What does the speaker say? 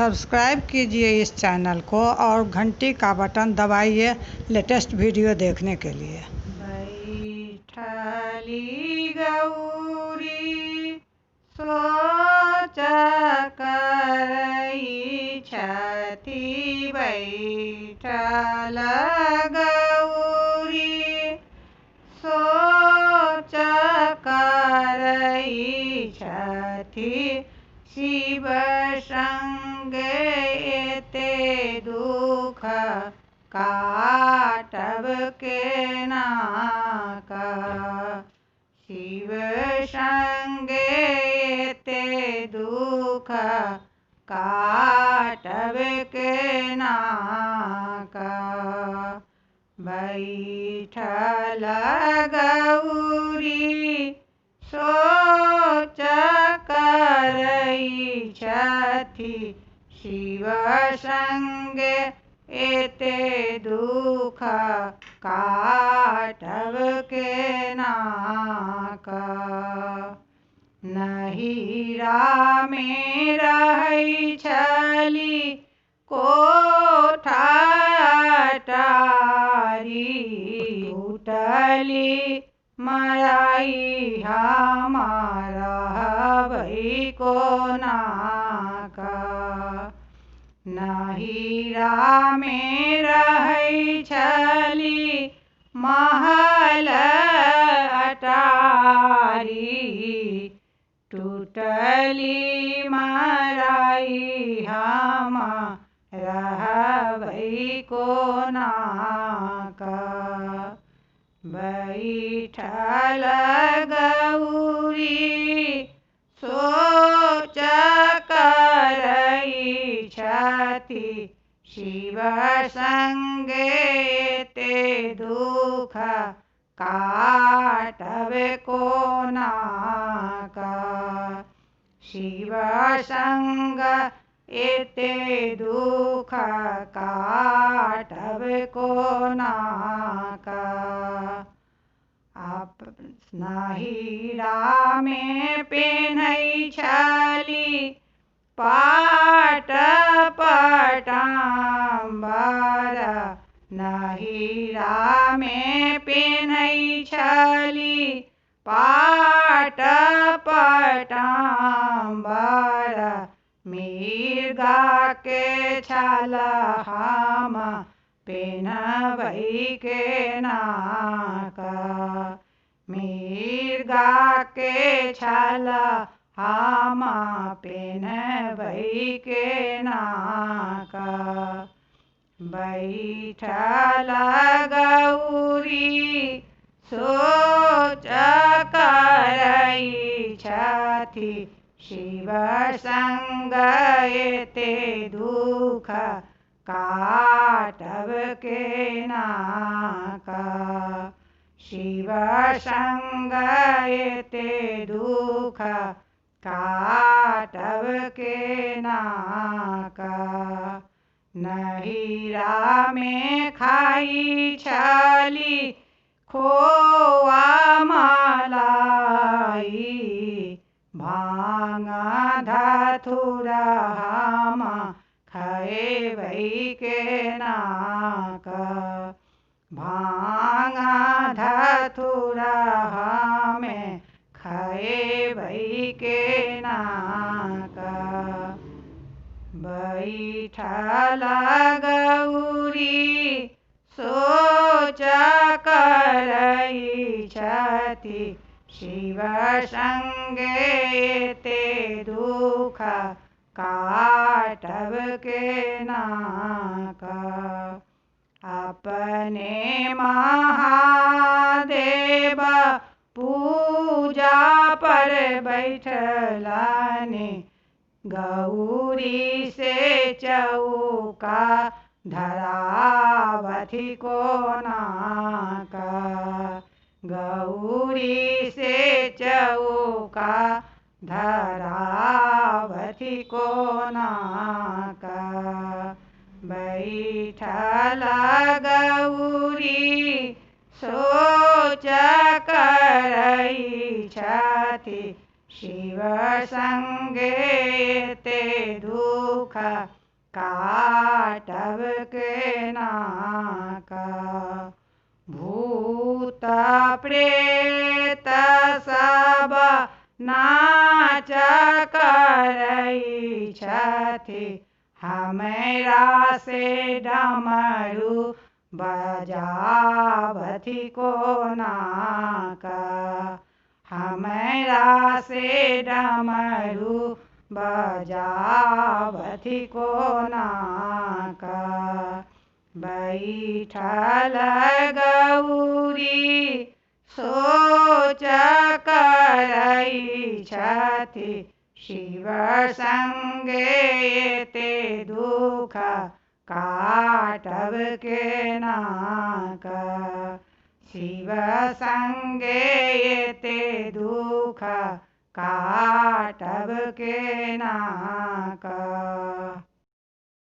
Subscribe कीजिए इस channel को और घंटी का बटन दबाइए लेटेस्ट वीडियो देखने के लिए। बैठली गौरी सोच करई छथि, बैठल गौरी सोच करई छथि, शिव संगे एते दुख काटब केना कऽ। शिव संगे एते दुख काटब केना कऽ। बैठल गौरी सोच करई छथि, शिव संगे एते दुख काटब केना कऽ। नहिरा में रहै छली कोठा अटारी, टूटली मड़ाई हमार रहबै कोना कऽ। नहिरा में रहै छली महल अटारी, टूटली मड़ाई हम रहबै कोना कऽ। बैठल गौरी सोच करई छथि, शिव संगे एते दुख काटब कोना कऽ। शिव संग एते दुख काटब कोना कऽ। नहिरा में पेन्है छली पाट पटाम्बर, नहिरा में पेन्है छली पाट पटाम्बर, मिर्गा के छाल हम पेन्हबै केना कऽ। मिर्गा के छाल हम पेन्हबै केना कऽ। बैठल गौरी सोच करई छथि, शिव संग एते दुख काटब केना कऽ। शिव संग एते दुख काटब केना कऽ। नहिरा में खाई छली खोआ मलाई, भांग धतूरा हम खैबै केना कऽ। भांग धतूरा हमे खैबै केना कऽ। बैठल गौरी सोच करई छथि, शिव संगे एते दुख काटब केना कऽ। अपने महादेव पूजा पर बैठलनि, गौरी से चौका धरावथि कोना कऽ। गौरी से चौका धरावथि कोना कऽ। बैठल गौरी सोच करई छथि, शिव संगे ते दुख दुख काटब के नाक। भूत प्रेत सब नाच करई छथि, हमरा से डमरू बजावथि को नाक। हमरा से डमरू बजावथि को नाक। बैठल गौरी सोच करई छथि, शिव संगे ते दुख काटब के नाक। शिव संगे ते दुख काटब के नाक।